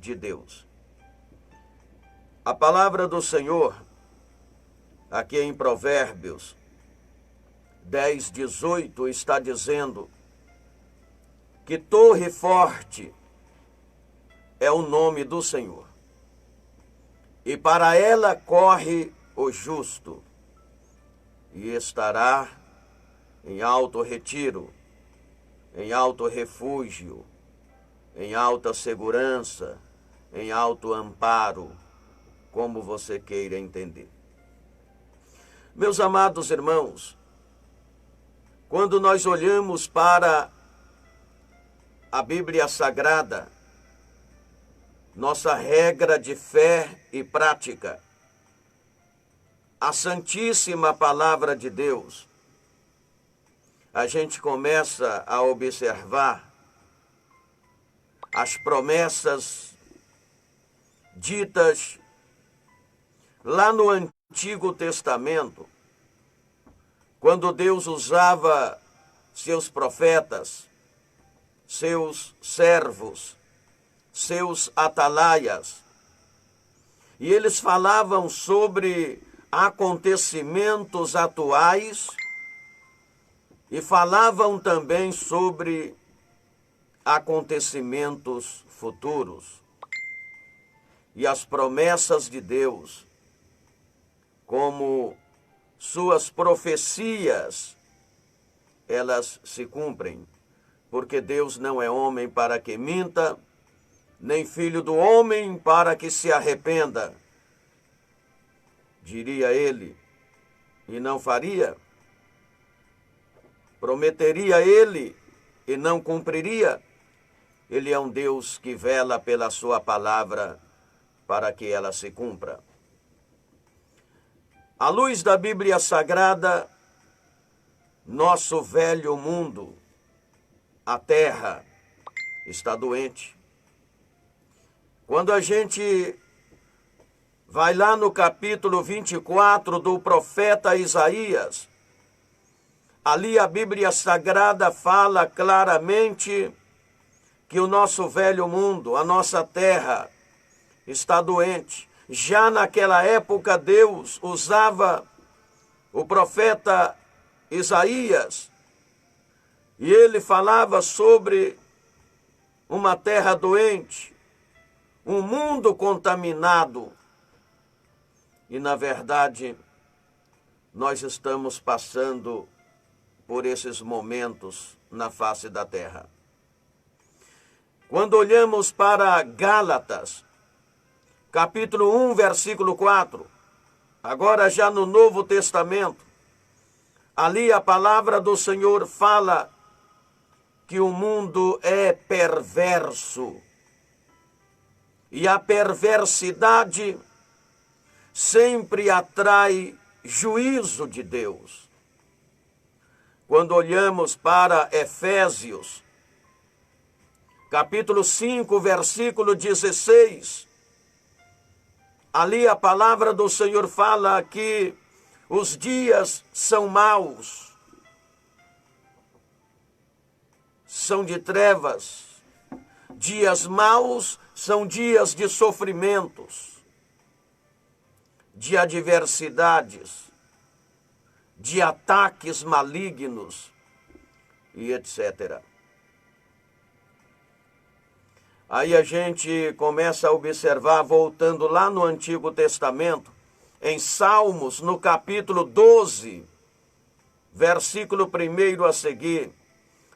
de Deus. A palavra do Senhor, aqui em Provérbios 10:18, está dizendo que torre forte é o nome do Senhor, e para ela corre o justo, e estará em alto retiro, em alto refúgio, em alta segurança, em alto amparo, como você queira entender. Meus amados irmãos, quando nós olhamos para a Bíblia Sagrada, nossa regra de fé e prática, a Santíssima Palavra de Deus, a gente começa a observar as promessas ditas lá no Antigo Testamento, quando Deus usava seus profetas, seus servos, seus atalaias, e eles falavam sobre acontecimentos atuais e falavam também sobre acontecimentos futuros. E as promessas de Deus, como suas profecias, elas se cumprem, porque Deus não é homem para que minta, nem filho do homem para que se arrependa. Diria ele, e não faria? Prometeria ele e não cumpriria? Ele é um Deus que vela pela sua palavra para que ela se cumpra. À luz da Bíblia Sagrada, nosso velho mundo, a terra, está doente. Quando a gente vai lá no capítulo 24 do profeta Isaías, ali a Bíblia Sagrada fala claramente que o nosso velho mundo, a nossa terra, está doente. Já naquela época, Deus usava o profeta Isaías, e ele falava sobre uma terra doente, um mundo contaminado. E, na verdade, nós estamos passando por esses momentos na face da terra. Quando olhamos para Gálatas, capítulo 1, versículo 4, agora já no Novo Testamento, ali a palavra do Senhor fala que o mundo é perverso. E a perversidade sempre atrai juízo de Deus. Quando olhamos para Efésios, capítulo 5, versículo 16, ali a palavra do Senhor fala que os dias são maus, são de trevas. Dias maus são dias de sofrimentos, de adversidades, de ataques malignos e etc. Aí a gente começa a observar, voltando lá no Antigo Testamento, em Salmos, no capítulo 12, versículo 1 a seguir,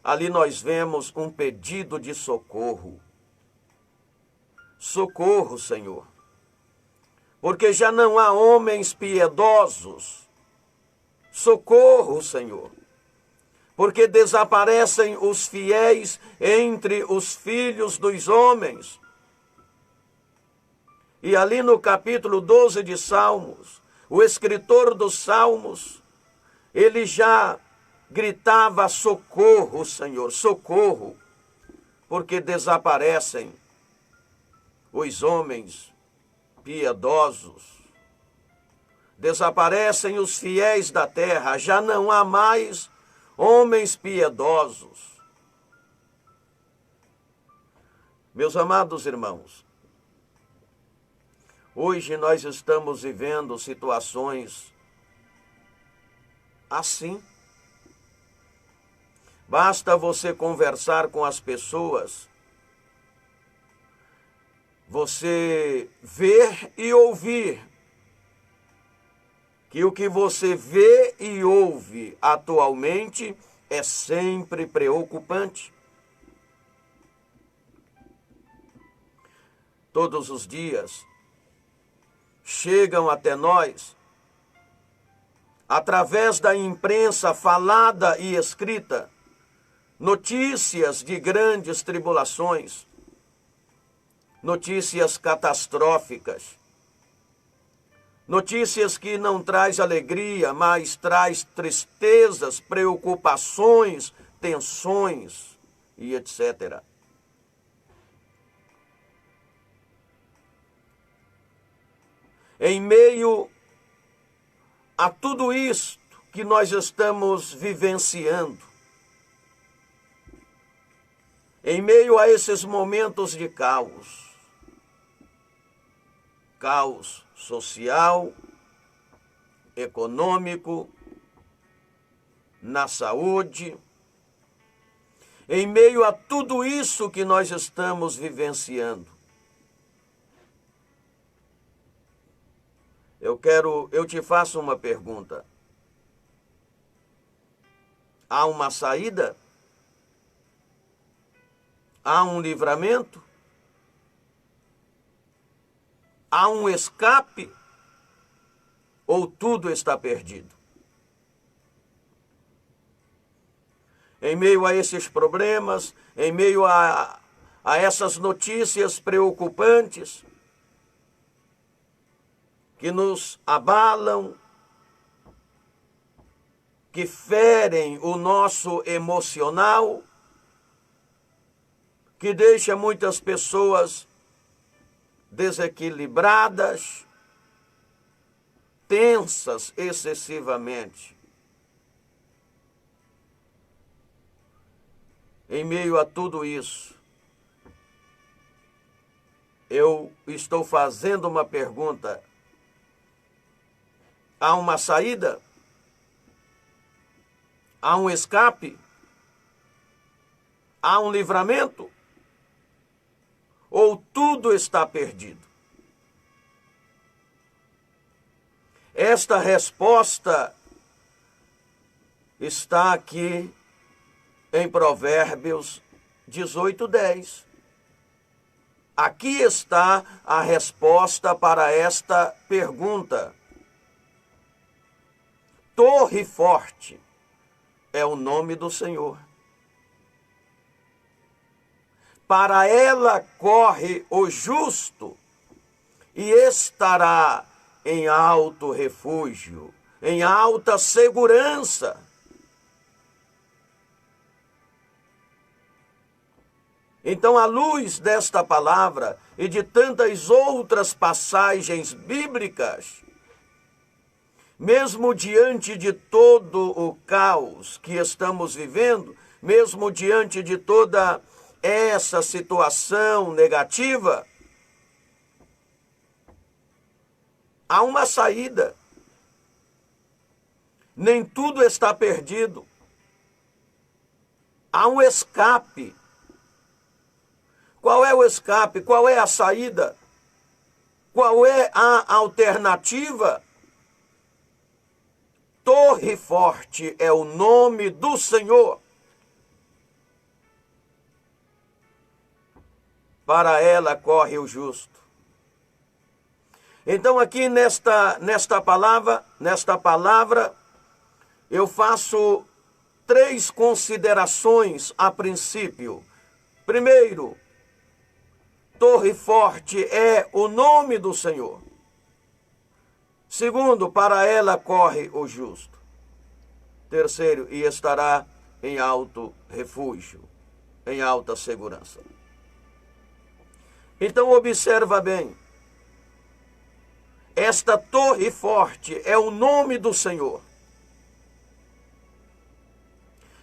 ali nós vemos um pedido de socorro. Socorro, Senhor, porque já não há homens piedosos. Socorro, Senhor, porque desaparecem os fiéis entre os filhos dos homens. E ali no capítulo 12 de Salmos, o escritor dos Salmos, ele já gritava: socorro, Senhor, socorro, porque desaparecem os homens piedosos, desaparecem os fiéis da terra, já não há mais homens piedosos. Meus amados irmãos, Hoje nós estamos vivendo situações assim. Basta você conversar com as pessoas, você ver e ouvir que o que você vê e ouve atualmente é sempre preocupante. Todos os dias chegam até nós, através da imprensa falada e escrita, notícias de grandes tribulações, notícias catastróficas, notícias que não traz alegria, mas traz tristezas, preocupações, tensões e etc. Em meio a tudo isto que nós estamos vivenciando, em meio a esses momentos de caos, caos social, econômico, na saúde, em meio a tudo isso que nós estamos vivenciando, eu te faço uma pergunta. Há uma saída? Há um livramento? Há um escape? Ou tudo está perdido? Em meio a esses problemas, em meio a essas notícias preocupantes, que nos abalam, que ferem o nosso emocional, que deixa muitas pessoas desequilibradas, tensas excessivamente. Em meio a tudo isso, eu estou fazendo uma pergunta. Há uma saída? Há um escape? Há um livramento? Ou tudo está perdido? Esta resposta está aqui em Provérbios 18:10. Aqui está a resposta para esta pergunta. Torre forte é o nome do Senhor. Para ela corre o justo e estará em alto refúgio, em alta segurança. Então, à luz desta palavra e de tantas outras passagens bíblicas, mesmo diante de todo o caos que estamos vivendo, mesmo diante de toda essa situação negativa, há uma saída. Nem tudo está perdido. Há um escape. Qual é o escape? Qual é a saída? Qual é a alternativa? Torre forte é o nome do Senhor. Para ela corre o justo. Então aqui nesta palavra, eu faço 3 considerações a princípio. Primeiro, torre forte é o nome do Senhor. Segundo, para ela corre o justo. Terceiro, e estará em alto refúgio, em alta segurança. Então observa bem. Esta torre forte é o nome do Senhor.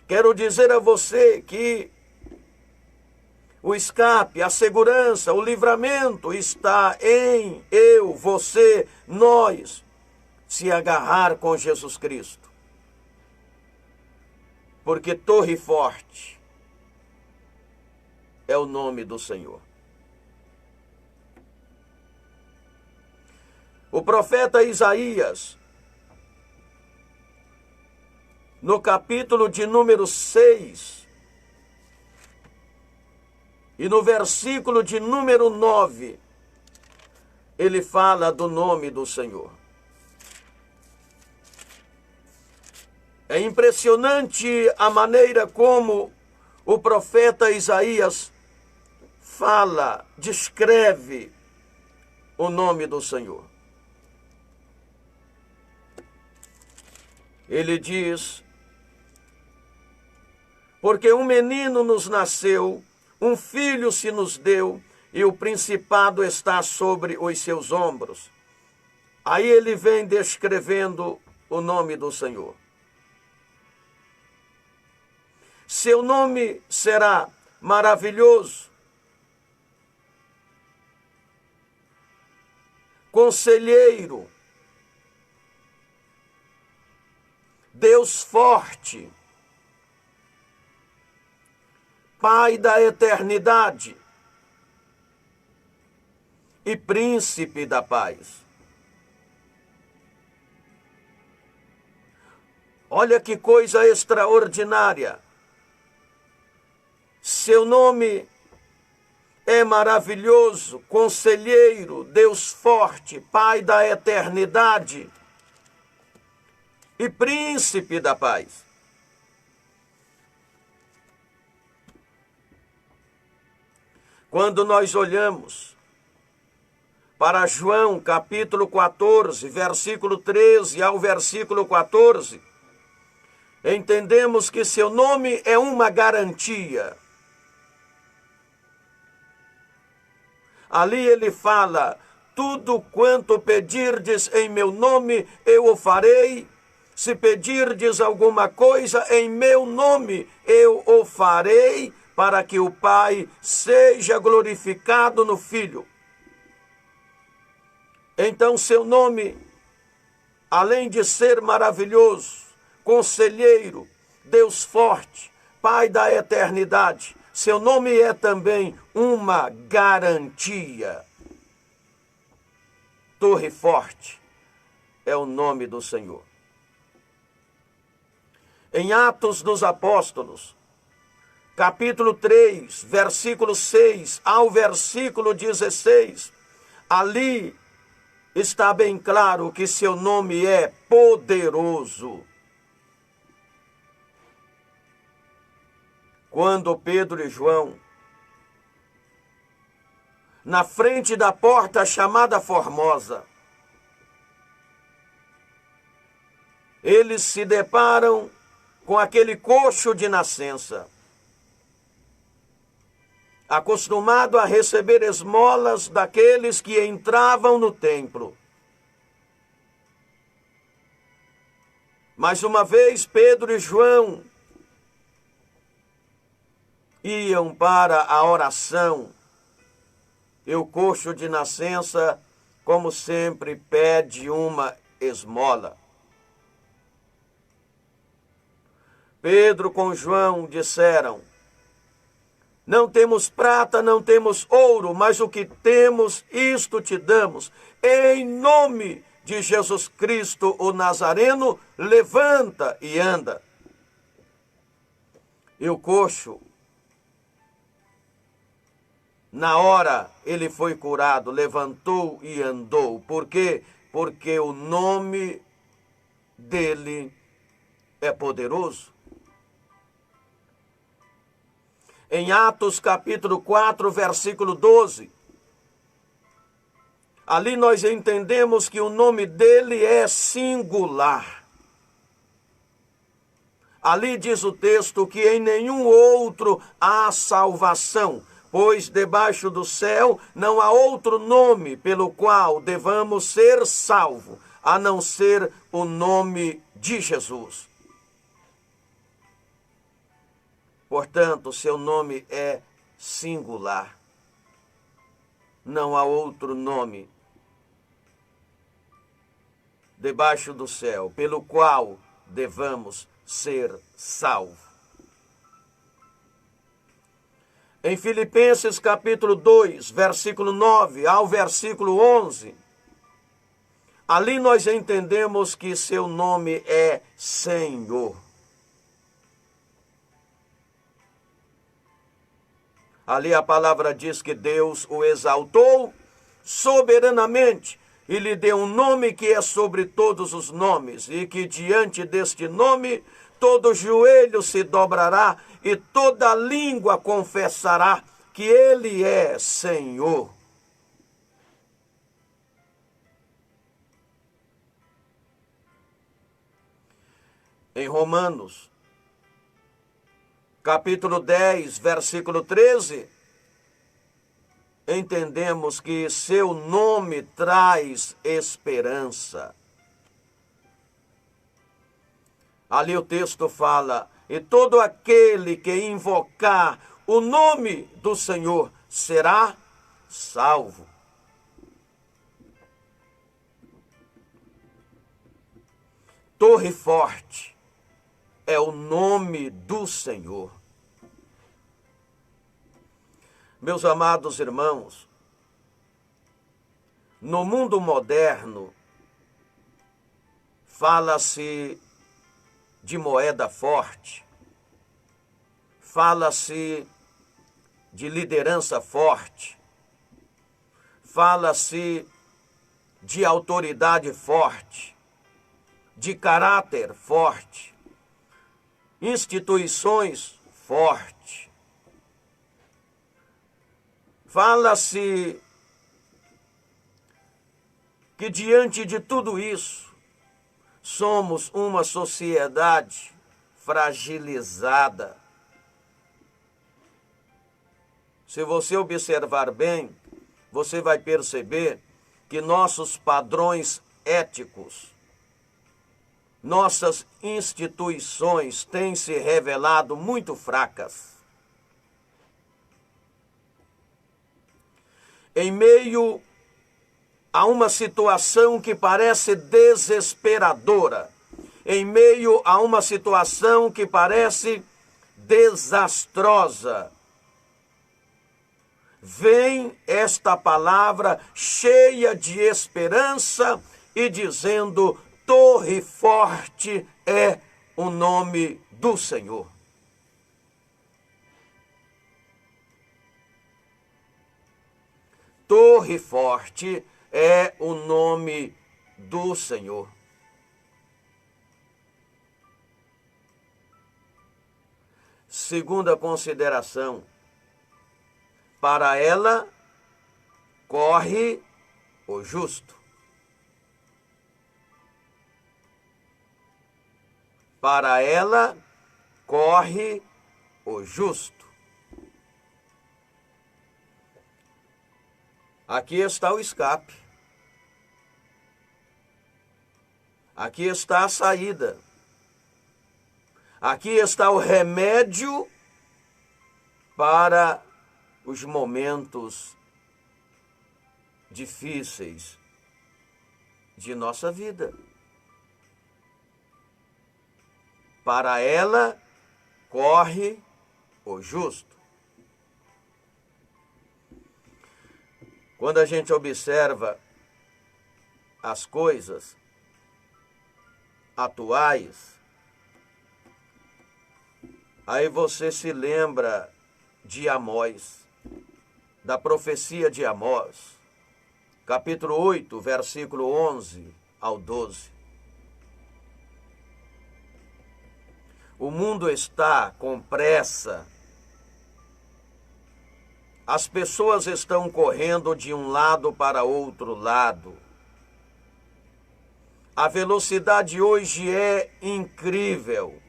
Quero dizer a você que O escape, a segurança, o livramento está em eu, você, nós, se agarrar com Jesus Cristo. Porque torre forte é o nome do Senhor. O profeta Isaías, no capítulo de número 6, e no versículo de número 9, ele fala do nome do Senhor. É impressionante a maneira como o profeta Isaías fala, descreve o nome do Senhor. Ele diz: porque um menino nos nasceu, um filho se nos deu, e o principado está sobre os seus ombros. Aí ele vem descrevendo o nome do Senhor. Seu nome será maravilhoso, conselheiro, Deus forte, Pai da eternidade e príncipe da paz. Olha que coisa extraordinária. Seu nome é maravilhoso, conselheiro, Deus forte, Pai da eternidade e príncipe da paz. Quando nós olhamos para João capítulo 14, versículo 13 ao versículo 14, entendemos que seu nome é uma garantia. Ali ele fala: tudo quanto pedirdes em meu nome, eu o farei. Se pedirdes alguma coisa em meu nome, eu o farei, para que o Pai seja glorificado no Filho. Então seu nome, além de ser maravilhoso, conselheiro, Deus forte, Pai da eternidade, seu nome é também uma garantia. Torre forte é o nome do Senhor. Em Atos dos Apóstolos, capítulo 3, versículo 6 ao versículo 16, ali está bem claro que seu nome é poderoso. Quando Pedro e João, na frente da porta chamada Formosa, eles se deparam com aquele coxo de nascença, acostumado a receber esmolas daqueles que entravam no templo. Mais uma vez, Pedro e João iam para a oração, e o coxo de nascença, como sempre, pede uma esmola. Pedro com João disseram: não temos prata, não temos ouro, mas o que temos, isto te damos. Em nome de Jesus Cristo, o Nazareno, levanta e anda. E o coxo, na hora ele foi curado, levantou e andou. Por quê? Porque o nome dele é poderoso. Em Atos capítulo 4, versículo 12, ali nós entendemos que o nome dele é singular. Ali diz o texto que em nenhum outro há salvação, pois debaixo do céu não há outro nome pelo qual devamos ser salvos, a não ser o nome de Jesus. Portanto, seu nome é singular. Não há outro nome debaixo do céu pelo qual devamos ser salvos. Em Filipenses capítulo 2, versículo 9 ao versículo 11, ali nós entendemos que seu nome é Senhor. Ali a palavra diz que Deus o exaltou soberanamente e lhe deu um nome que é sobre todos os nomes, e que diante deste nome todo joelho se dobrará e toda língua confessará que Ele é Senhor. Em Romanos, capítulo 10, versículo 13, entendemos que seu nome traz esperança. Ali o texto fala: e todo aquele que invocar o nome do Senhor será salvo. Torre forte é o nome do Senhor. Meus amados irmãos, no mundo moderno, fala-se de moeda forte, fala-se de liderança forte, fala-se de autoridade forte, de caráter forte, instituições fortes. Fala-se que diante de tudo isso, somos uma sociedade fragilizada. Se você observar bem, você vai perceber que nossos padrões éticos, nossas instituições têm se revelado muito fracas. Em meio a uma situação que parece desesperadora, em meio a uma situação que parece desastrosa, vem esta palavra cheia de esperança e dizendo: torre forte é o nome do Senhor. Torre forte é o nome do Senhor. Segunda consideração: para ela corre o justo. Para ela corre o justo. Aqui está o escape. Aqui está a saída. Aqui está o remédio para os momentos difíceis de nossa vida. Para ela corre o justo. Quando a gente observa as coisas atuais, aí você se lembra de Amós, da profecia de Amós, capítulo 8, versículo 11 ao 12. O mundo está com pressa. As pessoas estão correndo de um lado para outro lado. A velocidade hoje é incrível.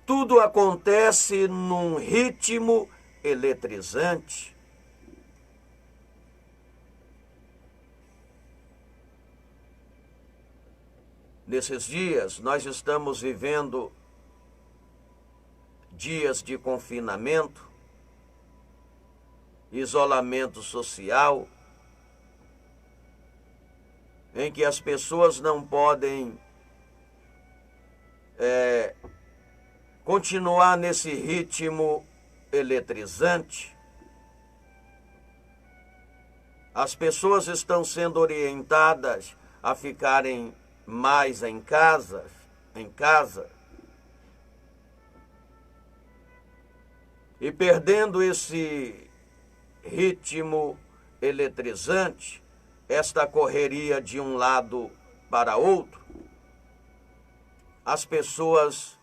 Tudo acontece num ritmo eletrizante. Nesses dias, nós estamos vivendo dias de confinamento, isolamento social, em que as pessoas não podem continuar nesse ritmo eletrizante. As pessoas estão sendo orientadas a ficarem mais em casa, e perdendo esse ritmo eletrizante, esta correria de um lado para outro, as pessoas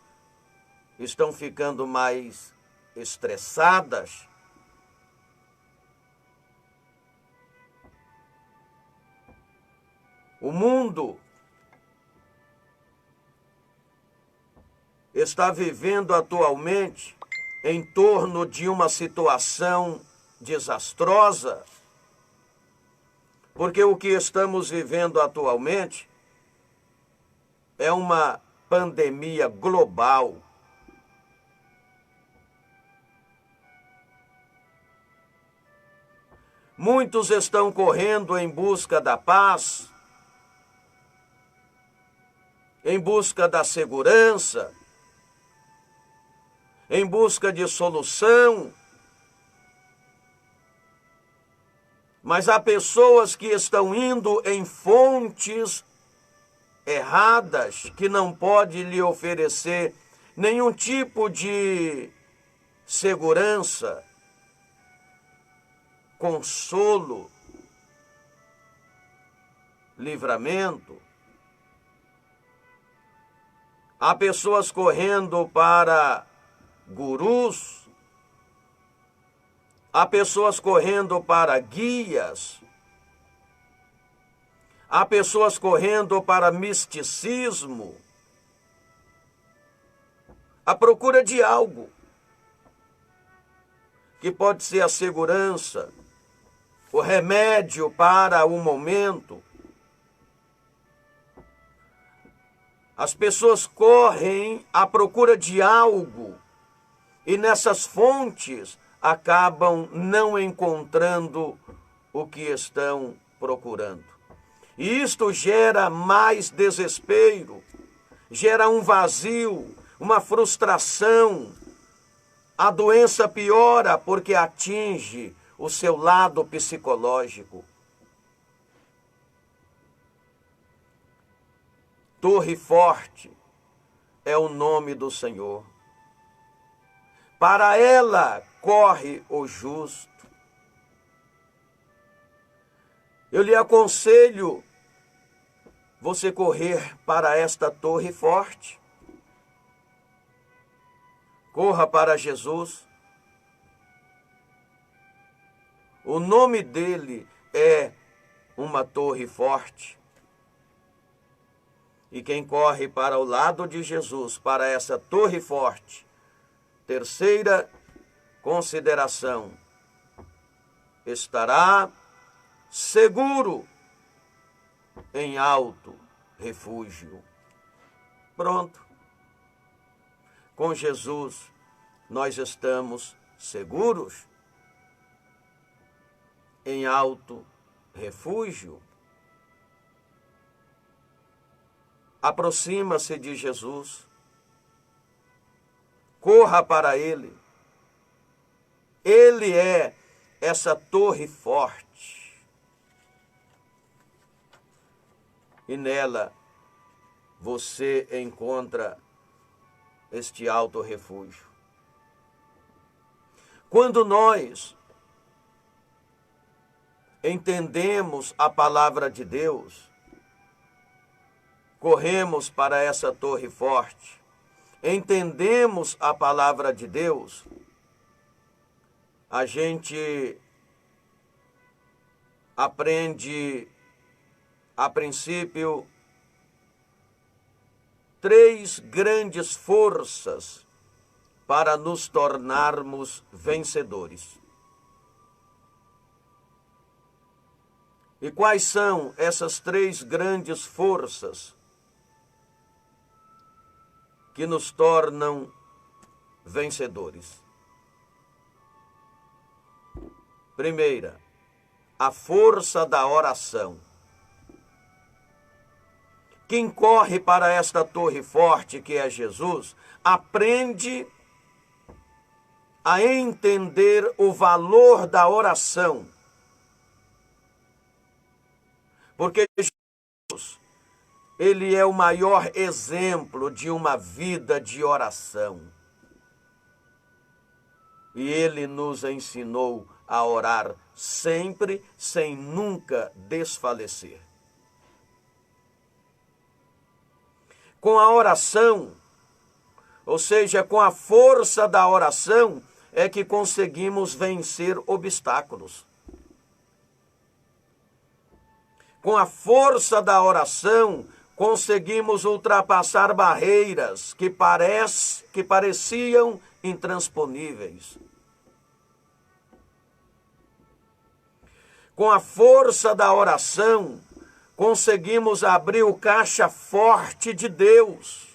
estão ficando mais estressadas. O mundo está vivendo atualmente em torno de uma situação desastrosa, porque o que estamos vivendo atualmente é uma pandemia global. Muitos estão correndo em busca da paz, em busca da segurança, em busca de solução. Mas há pessoas que estão indo em fontes erradas, que não pode lhe oferecer nenhum tipo de segurança, consolo, livramento. Há pessoas correndo para gurus, há pessoas correndo para guias, há pessoas correndo para misticismo, à procura de algo que pode ser a segurança, o remédio para o momento. As pessoas correm à procura de algo e nessas fontes acabam não encontrando o que estão procurando. E isto gera mais desespero, gera um vazio, uma frustração. A doença piora porque atinge o seu lado psicológico. Torre forte é o nome do Senhor. Para ela corre o justo. Eu lhe aconselho você correr para esta torre forte. Corra para Jesus. O nome dele é uma torre forte. E quem corre para o lado de Jesus, para essa torre forte, terceira consideração, estará seguro em alto refúgio. Pronto. Com Jesus, nós estamos seguros em alto refúgio. Aproxima-se de Jesus. Corra para Ele. Ele é essa torre forte. E nela você encontra este alto refúgio. Quando nós entendemos a palavra de Deus, corremos para essa torre forte, entendemos a palavra de Deus, a gente aprende, a princípio, 3 grandes forças para nos tornarmos vencedores. E quais são essas 3 grandes forças que nos tornam vencedores? Primeira, a força da oração. Quem corre para esta torre forte que é Jesus, aprende a entender o valor da oração. Porque Jesus, ele é o maior exemplo de uma vida de oração. E ele nos ensinou a orar sempre, sem nunca desfalecer. Com a oração, ou seja, com a força da oração, é que conseguimos vencer obstáculos. Com a força da oração, conseguimos ultrapassar barreiras que pareciam intransponíveis. Com a força da oração, conseguimos abrir o caixa forte de Deus.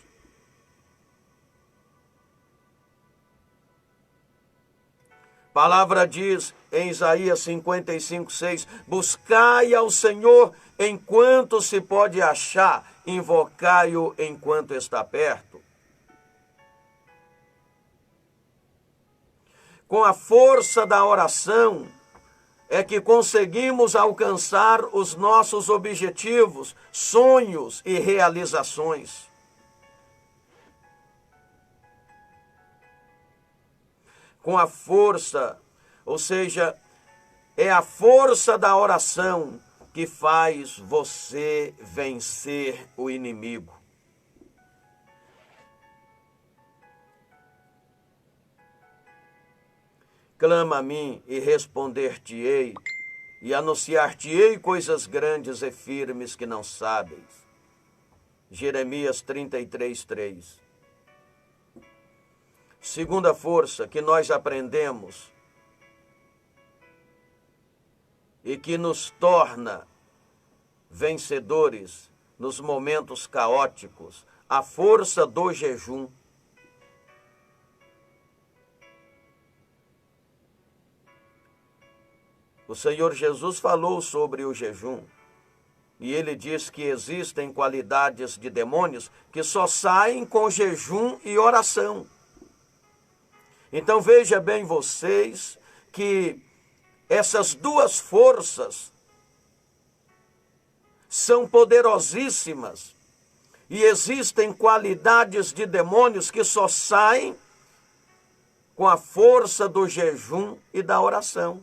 A palavra diz em Isaías 55:6, buscai ao Senhor enquanto se pode achar, invocai-o enquanto está perto. Com a força da oração é que conseguimos alcançar os nossos objetivos, sonhos e realizações. Com a força, ou seja, é a força da oração que faz você vencer o inimigo. Clama a mim e responder-te-ei, e anunciar-te-ei coisas grandes e firmes que não sabes. Jeremias 33:3. Segunda força que nós aprendemos e que nos torna vencedores nos momentos caóticos, a força do jejum. O Senhor Jesus falou sobre o jejum e ele diz que existem qualidades de demônios que só saem com jejum e oração. Então veja bem vocês que essas duas forças são poderosíssimas e existem qualidades de demônios que só saem com a força do jejum e da oração.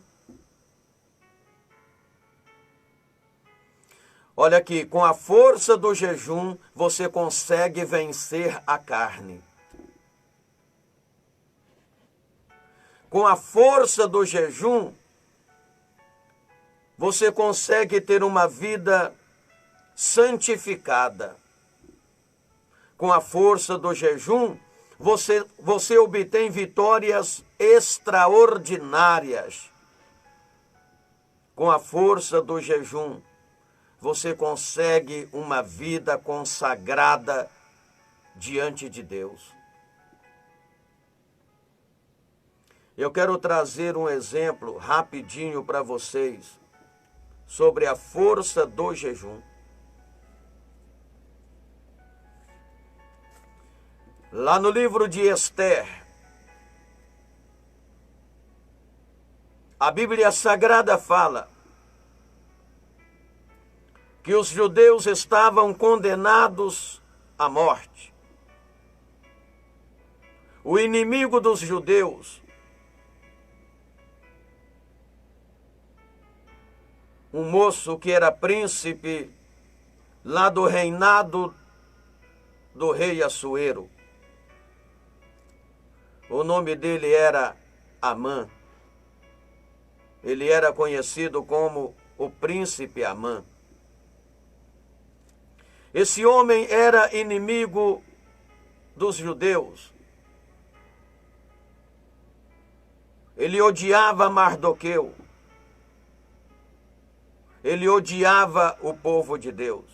Olha aqui, com a força do jejum você consegue vencer a carne. Com a força do jejum, você consegue ter uma vida santificada. Com a força do jejum, você obtém vitórias extraordinárias. Com a força do jejum, você consegue uma vida consagrada diante de Deus. Eu quero trazer um exemplo rapidinho para vocês sobre a força do jejum. Lá no livro de Esther, a Bíblia Sagrada fala que os judeus estavam condenados à morte. O inimigo dos judeus, um moço que era príncipe lá do reinado do rei Assuero. O nome dele era Amã. Ele era conhecido como o príncipe Amã. Esse homem era inimigo dos judeus. Ele odiava Mardoqueu. Ele odiava o povo de Deus.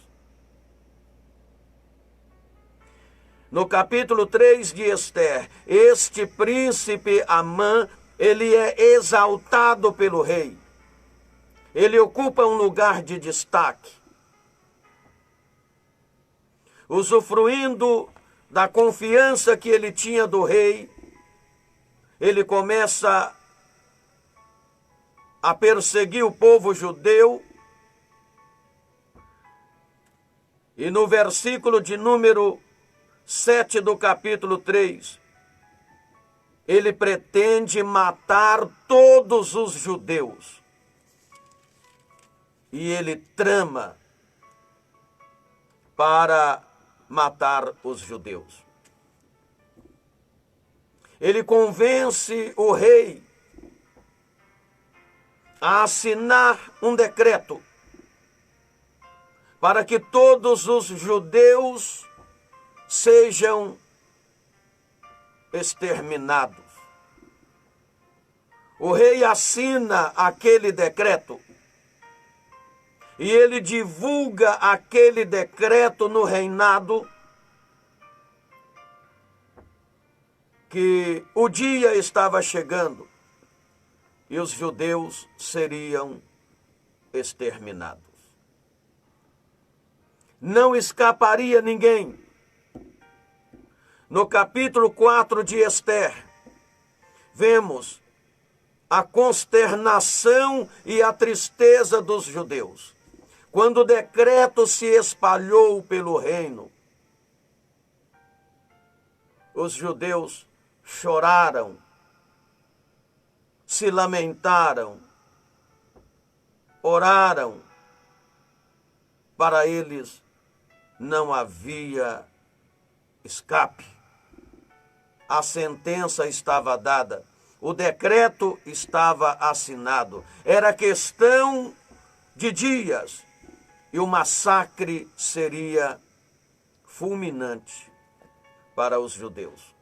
No capítulo 3 de Esther, este príncipe Amã ele é exaltado pelo rei. Ele ocupa um lugar de destaque. Usufruindo da confiança que ele tinha do rei, ele começa a perseguir o povo judeu. E no versículo de número 7 do capítulo 3, ele pretende matar todos os judeus. E ele trama para matar os judeus. Ele convence o rei a assinar um decreto para que todos os judeus sejam exterminados. O rei assina aquele decreto e ele divulga aquele decreto no reinado, que o dia estava chegando e os judeus seriam exterminados. Não escaparia ninguém. No capítulo 4 de Esther, vemos a consternação e a tristeza dos judeus. Quando o decreto se espalhou pelo reino, os judeus choraram, se lamentaram, oraram. Para eles não havia escape. A sentença estava dada, o decreto estava assinado. Era questão de dias e o massacre seria fulminante para os judeus.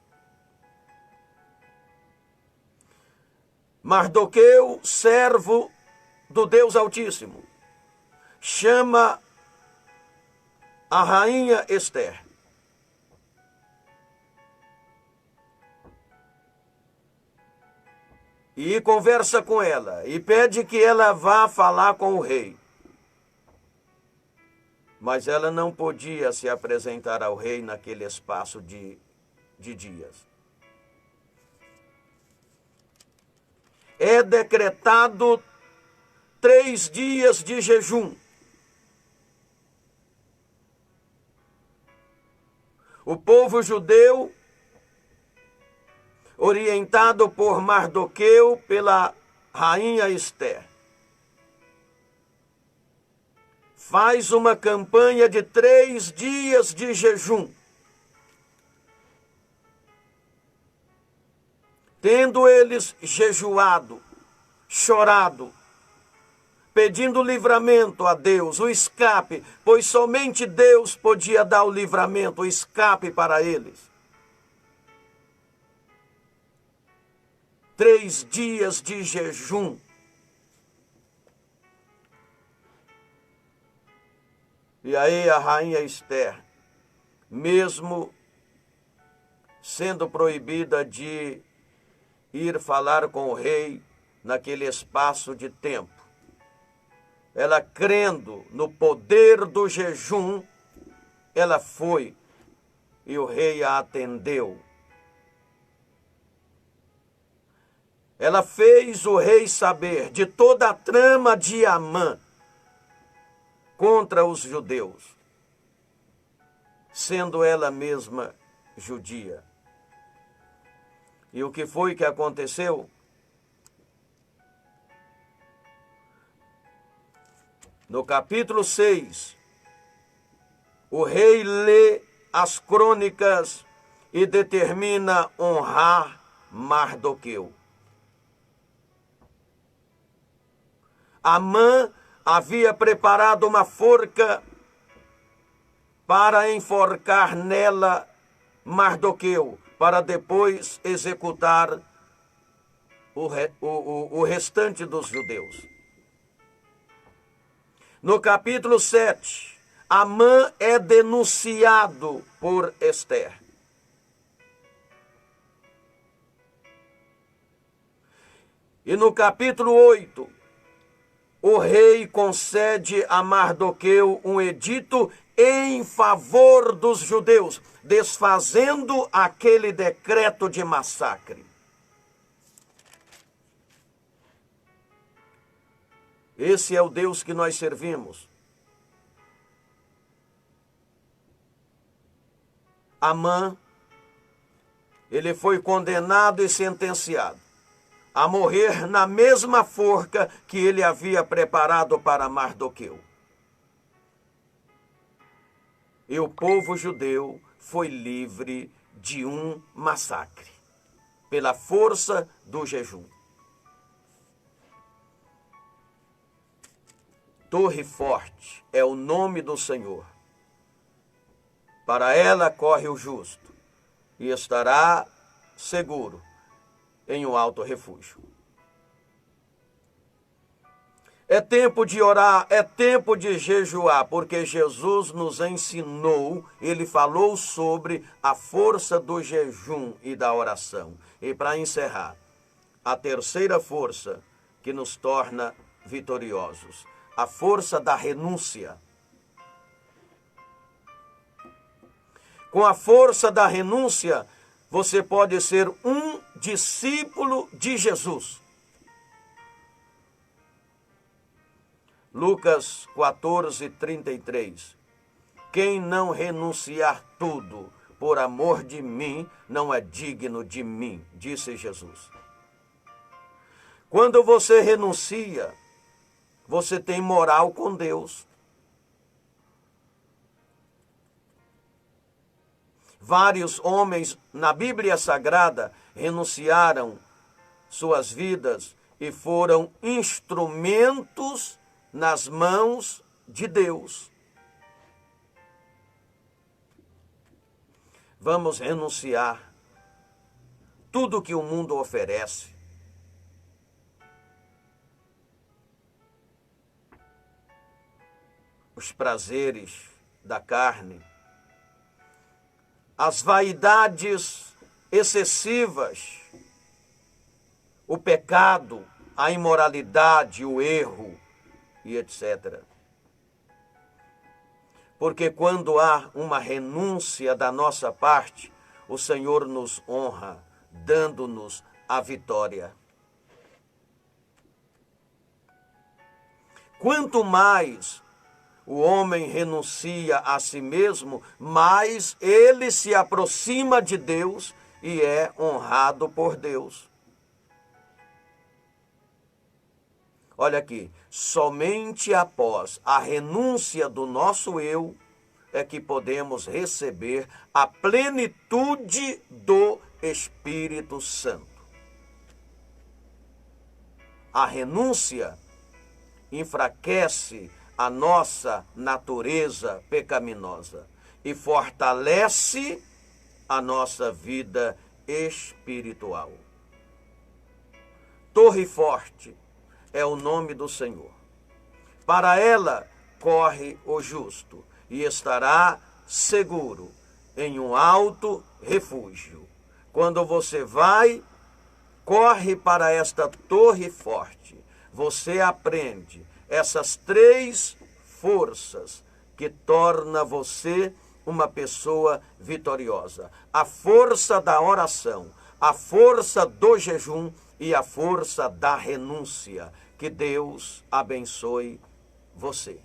Mardoqueu, servo do Deus Altíssimo, chama a rainha Esther. E conversa com ela e pede que ela vá falar com o rei. Mas ela não podia se apresentar ao rei naquele espaço de dias. É decretado 3 dias de jejum. O povo judeu, orientado por Mardoqueu, pela rainha Esther, faz uma campanha de 3 dias de jejum. Tendo eles jejuado, chorado, pedindo livramento a Deus, o escape, pois somente Deus podia dar o livramento, o escape para eles. 3 dias de jejum. E aí a rainha Esther, mesmo sendo proibida de ir falar com o rei naquele espaço de tempo, ela crendo no poder do jejum, ela foi e o rei a atendeu. Ela fez o rei saber de toda a trama de Amã contra os judeus, sendo ela mesma judia. E o que foi que aconteceu? No capítulo 6, o rei lê as crônicas e determina honrar Mardoqueu. Amã havia preparado uma forca para enforcar nela Mardoqueu, para depois executar o restante dos judeus. No capítulo 7, Amã é denunciado por Esther. E no capítulo 8, o rei concede a Mardoqueu um edito em favor dos judeus, desfazendo aquele decreto de massacre. Esse é o Deus que nós servimos. Amã, ele foi condenado e sentenciado a morrer na mesma forca que ele havia preparado para Mardoqueu. E o povo judeu foi livre de um massacre, pela força do jejum. Torre forte é o nome do Senhor. Para ela corre o justo e estará seguro em um alto refúgio. É tempo de orar, é tempo de jejuar, porque Jesus nos ensinou, ele falou sobre a força do jejum e da oração. E para encerrar, a terceira força que nos torna vitoriosos, a força da renúncia. Com a força da renúncia, você pode ser um discípulo de Jesus. Lucas 14:33. Quem não renunciar tudo por amor de mim, não é digno de mim, disse Jesus. Quando você renuncia, você tem moral com Deus. Vários homens na Bíblia Sagrada renunciaram suas vidas e foram instrumentos nas mãos de Deus. Vamos renunciar tudo que o mundo oferece. Os prazeres da carne, as vaidades excessivas, o pecado, a imoralidade, o erro e etc. Porque quando há uma renúncia da nossa parte, o Senhor nos honra, dando-nos a vitória. Quanto mais o homem renuncia a si mesmo, mais ele se aproxima de Deus e é honrado por Deus. Olha aqui, somente após a renúncia do nosso eu é que podemos receber a plenitude do Espírito Santo. A renúncia enfraquece a nossa natureza pecaminosa e fortalece a nossa vida espiritual. Torre forte é o nome do Senhor. Para ela corre o justo e estará seguro em um alto refúgio. Quando você corre para esta torre forte, você aprende essas três forças que torna você uma pessoa vitoriosa. A força da oração, a força do jejum e a força da renúncia. Que Deus abençoe você.